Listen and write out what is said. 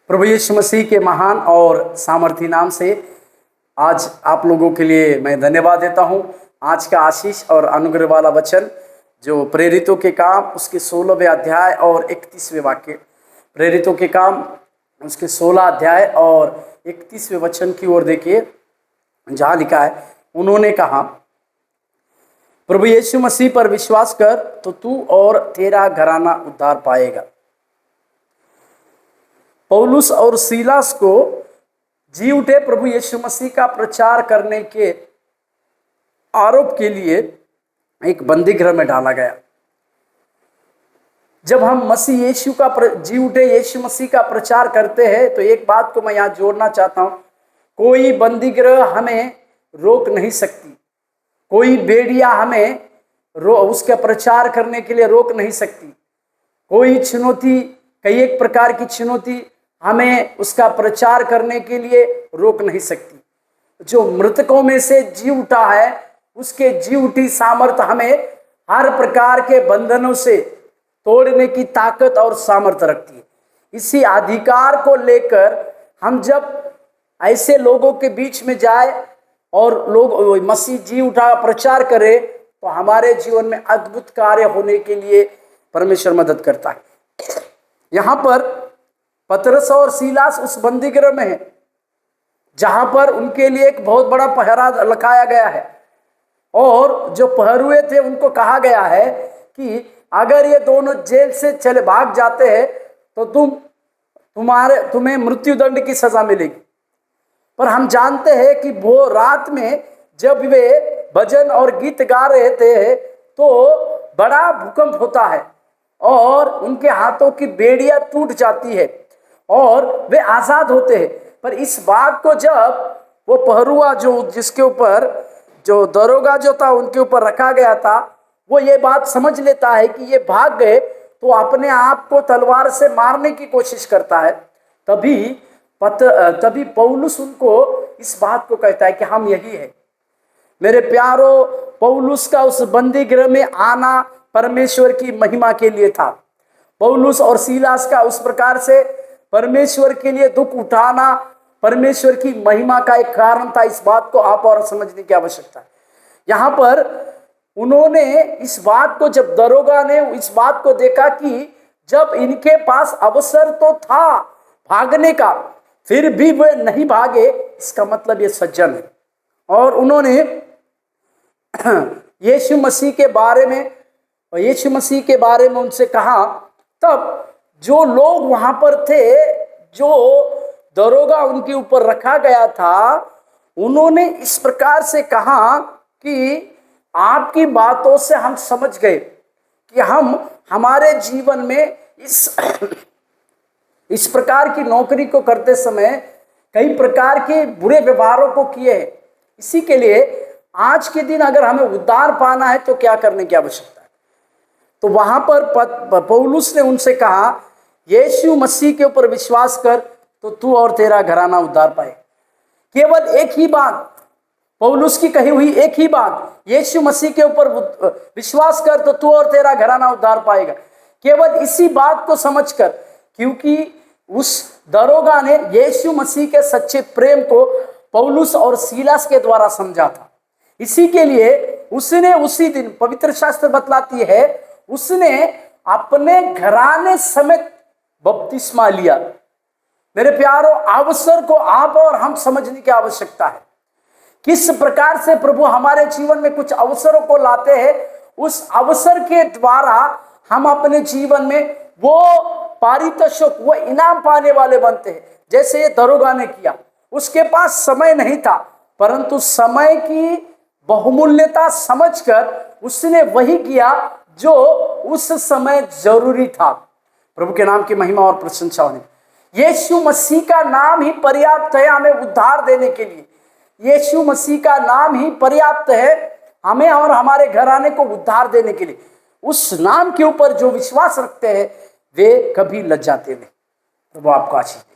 प्रभु यीशु मसीह के महान और सामर्थी नाम से आज आप लोगों के लिए मैं धन्यवाद देता हूं। आज का आशीष और अनुग्रह वाला वचन जो प्रेरितों के काम उसके 16वें अध्याय और 31वें वाक्य, प्रेरितों के काम उसके 16 अध्याय और 31वें वचन की ओर देखिए, जहाँ लिखा है, उन्होंने कहा, प्रभु यीशु मसीह पर विश्वास कर तो तू और तेरा घराना उद्धार पाएगा। पौलुस और सीलास को जी उठे प्रभु यीशु मसीह का प्रचार करने के आरोप के लिए एक बंदीगृह में डाला गया। जब हम मसीह यीशु का जी उठे यीशु मसीह का प्रचार करते हैं तो एक बात को मैं यहाँ जोड़ना चाहता हूँ, कोई बंदीगृह हमें रोक नहीं सकती, कोई बेड़िया हमें उसका प्रचार करने के लिए रोक नहीं सकती, कोई चुनौती, कई एक प्रकार की चुनौती हमें उसका प्रचार करने के लिए रोक नहीं सकती। जो मृतकों में से जी उठा है उसके जी उठी सामर्थ हमें हर प्रकार के बंधनों से तोड़ने की ताकत और सामर्थ्य रखती है। इसी अधिकार को लेकर हम जब ऐसे लोगों के बीच में जाए और लोग मसीह जी उठा प्रचार करे तो हमारे जीवन में अद्भुत कार्य होने के लिए परमेश्वर मदद करता है। यहाँ पर पतरस और सीलास उस बंदीगृह में है जहां पर उनके लिए एक बहुत बड़ा पहरा लगाया गया है और जो पहरुए थे उनको कहा गया है कि अगर ये दोनों जेल से चले भाग जाते हैं तो तुम्हें मृत्युदंड की सजा मिलेगी। पर हम जानते हैं कि वो रात में जब वे भजन और गीत गा रहे थे तो बड़ा भूकंप होता है और उनके हाथों की बेड़ियां टूट जाती है और वे आजाद होते हैं। पर इस बात को जब वो पहरुआ जो जिसके ऊपर जो दरोगा जो था उनके ऊपर रखा गया था, वो ये बात समझ लेता है कि ये भाग गए तो अपने आप को तलवार से मारने की कोशिश करता है। तभी पौलुस उनको इस बात को कहता है कि हम यही है। मेरे प्यारो, पौलुस का उस बंदीगृह में आना परमेश्वर की महिमा के लिए था। पौलुस और सीलास का उस प्रकार से परमेश्वर के लिए दुख उठाना परमेश्वर की महिमा का एक कारण था। इस बात को आप और समझने की आवश्यकता है। यहाँ पर उन्होंने इस बात को, जब दरोगा ने इस बात को देखा कि जब इनके पास अवसर तो था भागने का फिर भी वे नहीं भागे, इसका मतलब ये सज्जन है। और उन्होंने यीशु मसीह के बारे में उनसे कहा। तब जो लोग वहां पर थे, जो दरोगा उनके ऊपर रखा गया था, उन्होंने इस प्रकार से कहा कि आपकी बातों से हम समझ गए कि हम हमारे जीवन में इस प्रकार की नौकरी को करते समय कई प्रकार के बुरे व्यवहारों को किए हैं। इसी के लिए आज के दिन अगर हमें उद्धार पाना है तो क्या करने की आवश्यकता है। तो वहां पर पौलुस ने उनसे कहा, यीशु मसीह के ऊपर विश्वास कर तो तू और तेरा घराना उद्धार पाए। केवल एक ही बात, पौलुस की कही हुई एक ही बात, यीशु मसीह के ऊपर विश्वास कर तो तू और तेरा घराना उद्धार पाएगा। केवल इसी बात को समझकर, क्योंकि उस दरोगा ने यीशु मसीह के सच्चे प्रेम को पौलुस और सीलास के द्वारा समझा था, इसी के लिए उसने उसी दिन, पवित्र शास्त्र बतलाती है, उसने अपने घराने समेत बपतिस्मा लिया। मेरे प्यारो, अवसर को आप और हम समझने की आवश्यकता है। किस प्रकार से प्रभु हमारे जीवन में कुछ अवसरों को लाते हैं, उस अवसर के द्वारा हम अपने जीवन में वो पारितोषिक, वो इनाम पाने वाले बनते हैं। जैसे ये दरोगा ने किया, उसके पास समय नहीं था, परंतु समय की बहुमूल्यता समझकर उसने वही किया जो उस समय जरूरी था। प्रभु के नाम की महिमा और प्रशंसा होने। यीशु मसीह का नाम ही पर्याप्त है हमें उद्धार देने के लिए। यीशु मसीह का नाम ही पर्याप्त है हमें और हमारे घराने को उद्धार देने के लिए। उस नाम के ऊपर जो विश्वास रखते हैं वे कभी लज्जाते नहीं। प्रभु आपको आशीष दे।